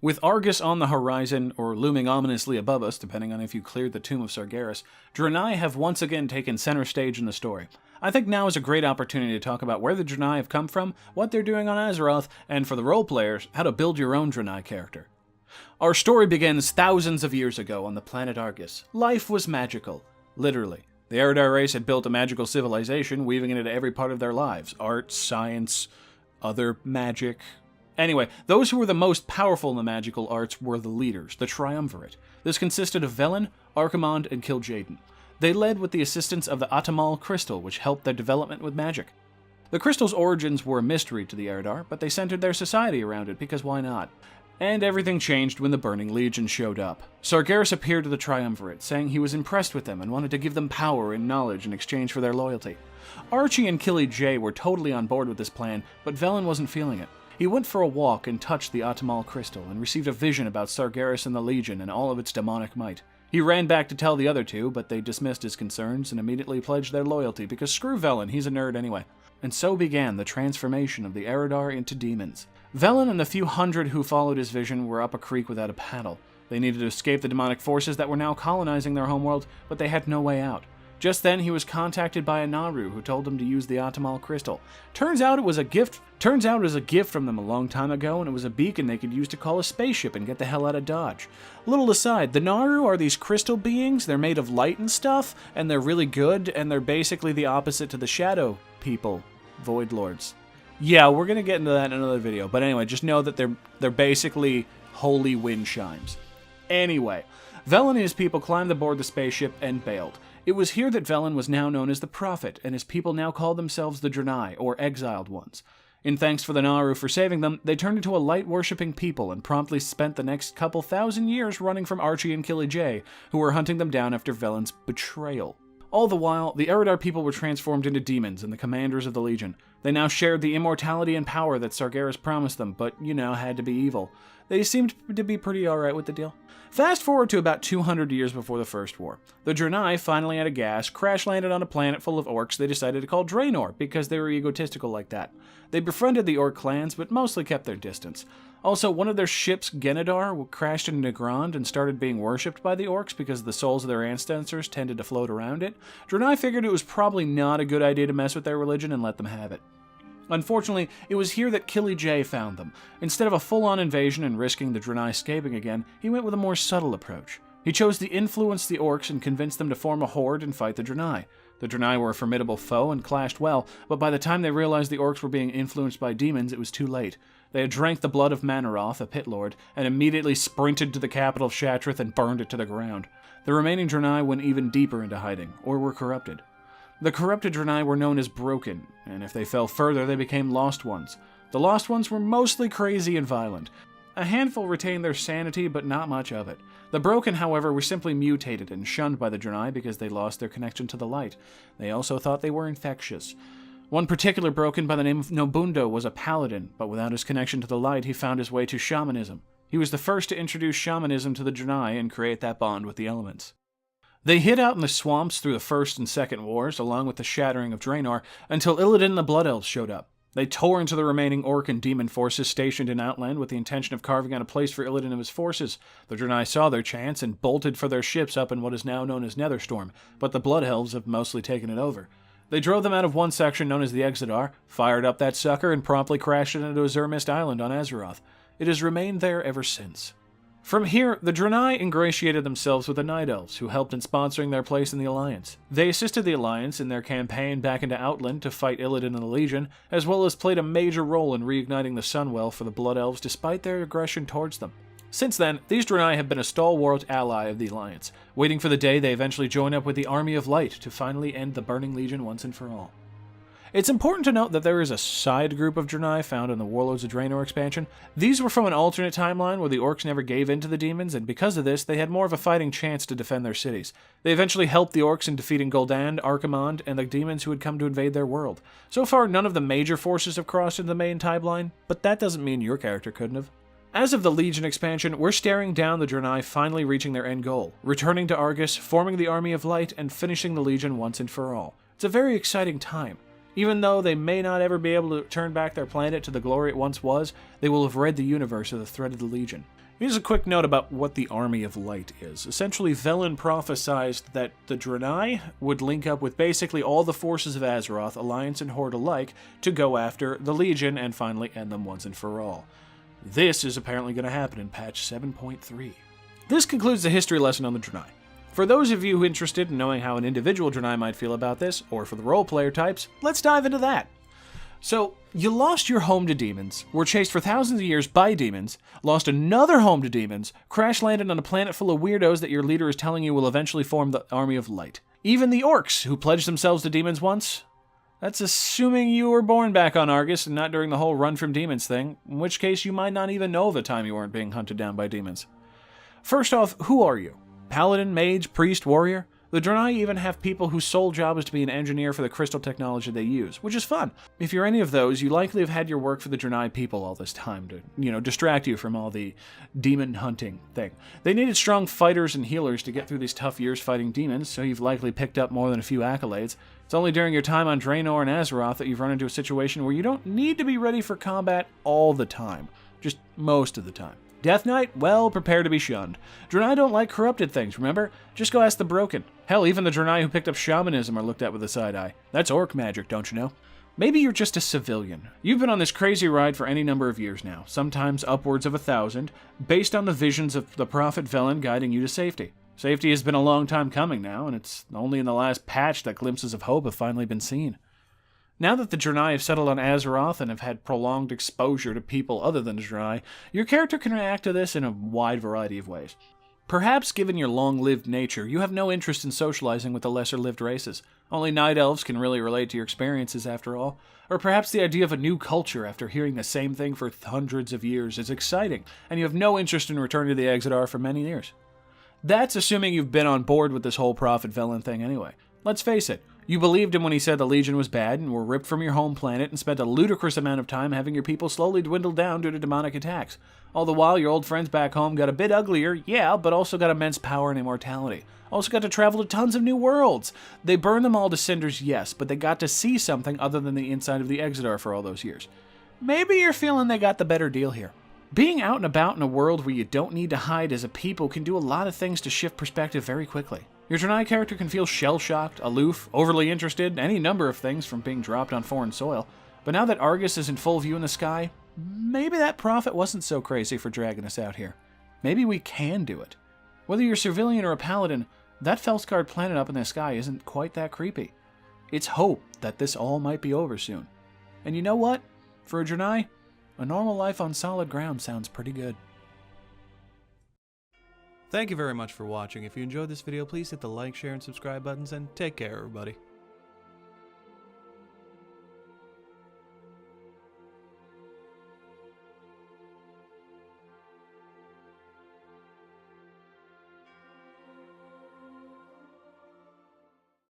With Argus on the horizon, or looming ominously above us, depending on if you cleared the tomb of Sargeras, Draenei have once again taken center stage in the story. I think now is a great opportunity to talk about where the Draenei have come from, what they're doing on Azeroth, and for the role players, how to build your own Draenei character. Our story begins thousands of years ago on the planet Argus. Life was magical. Literally. The Eredar race had built a magical civilization, weaving it into every part of their lives. Art, science, other magic. Anyway, those who were the most powerful in the magical arts were the leaders, the Triumvirate. This consisted of Velen, Archimonde, and Kil'jaeden. They led with the assistance of the Atamal crystal, which helped their development with magic. The crystal's origins were a mystery to the Eredar, but they centered their society around it, because why not? And everything changed when the Burning Legion showed up. Sargeras appeared to the Triumvirate, saying he was impressed with them and wanted to give them power and knowledge in exchange for their loyalty. Archie and Kil'jaeden were totally on board with this plan, but Velen wasn't feeling it. He went for a walk and touched the Atamal crystal and received a vision about Sargeras and the Legion and all of its demonic might. He ran back to tell the other two, but they dismissed his concerns and immediately pledged their loyalty because screw Velen, he's a nerd anyway. And so began the transformation of the Eredar into demons. Velen and the few hundred who followed his vision were up a creek without a paddle. They needed to escape the demonic forces that were now colonizing their homeworld, but they had no way out. Just then, he was contacted by a Naru who told him to use the Atamal crystal. Turns out it was a gift from them a long time ago, and it was a beacon they could use to call a spaceship and get the hell out of Dodge. Little aside, the Naru are these crystal beings. They're made of light and stuff, and they're really good, and they're basically the opposite to the Shadow people, Void Lords. Yeah, we're gonna get into that in another video, but anyway, just know that they're basically holy wind chimes. Anyway, Velen and his people climbed aboard the spaceship and bailed. It was here that Velen was now known as the Prophet, and his people now called themselves the Draenei, or Exiled Ones. In thanks for the Naru for saving them, they turned into a light-worshipping people and promptly spent the next couple thousand years running from Archie and Kil'jaeden, who were hunting them down after Velen's betrayal. All the while, the Eredar people were transformed into demons and the commanders of the Legion. They now shared the immortality and power that Sargeras promised them, but, had to be evil. They seemed to be pretty alright with the deal. Fast forward to about 200 years before the First War. The Draenei, finally out of gas, crash-landed on a planet full of orcs they decided to call Draenor, because they were egotistical like that. They befriended the orc clans, but mostly kept their distance. Also, one of their ships, Genedar, crashed into Nagrand and started being worshipped by the orcs because the souls of their ancestors tended to float around it. Draenei figured it was probably not a good idea to mess with their religion and let them have it. Unfortunately, it was here that Kil'jaeden found them. Instead of a full-on invasion and risking the Draenei escaping again, he went with a more subtle approach. He chose to influence the orcs and convince them to form a horde and fight the Draenei. The Draenei were a formidable foe and clashed well, but by the time they realized the orcs were being influenced by demons, it was too late. They had drank the blood of Manaroth, a pit lord, and immediately sprinted to the capital of Shattrath and burned it to the ground. The remaining Draenei went even deeper into hiding, or were corrupted. The corrupted Draenei were known as Broken, and if they fell further, they became Lost Ones. The Lost Ones were mostly crazy and violent. A handful retained their sanity, but not much of it. The Broken, however, were simply mutated and shunned by the Draenei because they lost their connection to the light. They also thought they were infectious. One particular Broken by the name of Nobundo was a paladin, but without his connection to the light, he found his way to shamanism. He was the first to introduce shamanism to the Draenei and create that bond with the elements. They hid out in the swamps through the First and Second Wars, along with the shattering of Draenor, until Illidan and the Blood Elves showed up. They tore into the remaining orc and demon forces stationed in Outland with the intention of carving out a place for Illidan and his forces. The Draenei saw their chance and bolted for their ships up in what is now known as Netherstorm, but the Blood Elves have mostly taken it over. They drove them out of one section known as the Exodar, fired up that sucker, and promptly crashed it into Azurmist Island on Azeroth. It has remained there ever since. From here, the Draenei ingratiated themselves with the Night Elves, who helped in sponsoring their place in the Alliance. They assisted the Alliance in their campaign back into Outland to fight Illidan and the Legion, as well as played a major role in reigniting the Sunwell for the Blood Elves despite their aggression towards them. Since then, these Draenei have been a stalwart ally of the Alliance, waiting for the day they eventually join up with the Army of Light to finally end the Burning Legion once and for all. It's important to note that there is a side group of Draenei found in the Warlords of Draenor expansion. These were from an alternate timeline where the orcs never gave in to the demons, and because of this, they had more of a fighting chance to defend their cities. They eventually helped the orcs in defeating Gul'dan, Archimonde, and the demons who had come to invade their world. So far, none of the major forces have crossed into the main timeline, but that doesn't mean your character couldn't have. As of the Legion expansion, we're staring down the Draenei finally reaching their end goal, returning to Argus, forming the Army of Light, and finishing the Legion once and for all. It's a very exciting time. Even though they may not ever be able to turn back their planet to the glory it once was, they will have read the universe of the threat of the Legion. Here's a quick note about what the Army of Light is. Essentially, Velen prophesized that the Draenei would link up with basically all the forces of Azeroth, Alliance and Horde alike, to go after the Legion and finally end them once and for all. This is apparently going to happen in patch 7.3. This concludes the history lesson on the Draenei. For those of you interested in knowing how an individual Draenei might feel about this, or for the role-player types, let's dive into that. So, you lost your home to demons, were chased for thousands of years by demons, lost another home to demons, crash-landed on a planet full of weirdos that your leader is telling you will eventually form the Army of Light. Even the orcs, who pledged themselves to demons once? That's assuming you were born back on Argus and not during the whole run from demons thing, in which case you might not even know of a time you weren't being hunted down by demons. First off, who are you? Paladin, mage, priest, warrior? The Draenei even have people whose sole job is to be an engineer for the crystal technology they use, which is fun. If you're any of those, you likely have had your work for the Draenei people all this time to, distract you from all the demon hunting thing. They needed strong fighters and healers to get through these tough years fighting demons, so you've likely picked up more than a few accolades. It's only during your time on Draenor and Azeroth that you've run into a situation where you don't need to be ready for combat all the time, just most of the time. Death Knight? Well, prepare to be shunned. Draenei don't like corrupted things, remember? Just go ask the broken. Hell, even the Draenei who picked up shamanism are looked at with a side eye. That's orc magic, don't you know? Maybe you're just a civilian. You've been on this crazy ride for any number of years now, sometimes upwards of 1,000, based on the visions of the Prophet Velen guiding you to safety. Safety has been a long time coming now, and it's only in the last patch that glimpses of hope have finally been seen. Now that the Draenei have settled on Azeroth and have had prolonged exposure to people other than the Draenei, your character can react to this in a wide variety of ways. Perhaps, given your long-lived nature, you have no interest in socializing with the lesser-lived races. Only Night Elves can really relate to your experiences, after all. Or perhaps the idea of a new culture after hearing the same thing for hundreds of years is exciting, and you have no interest in returning to the Exodar for many years. That's assuming you've been on board with this whole Prophet Velen thing anyway. Let's face it, you believed him when he said the Legion was bad and were ripped from your home planet and spent a ludicrous amount of time having your people slowly dwindle down due to demonic attacks. All the while, your old friends back home got a bit uglier, yeah, but also got immense power and immortality. Also got to travel to tons of new worlds. They burned them all to cinders, yes, but they got to see something other than the inside of the Exodar for all those years. Maybe you're feeling they got the better deal here. Being out and about in a world where you don't need to hide as a people can do a lot of things to shift perspective very quickly. Your Draenei character can feel shell-shocked, aloof, overly interested, any number of things from being dropped on foreign soil. But now that Argus is in full view in the sky, maybe that prophet wasn't so crazy for dragging us out here. Maybe we can do it. Whether you're a civilian or a paladin, that Felscard planet up in the sky isn't quite that creepy. It's hope that this all might be over soon. And you know what? For a Draenei, a normal life on solid ground sounds pretty good. Thank you very much for watching. If you enjoyed this video, please hit the like, share, and subscribe buttons, and take care, everybody.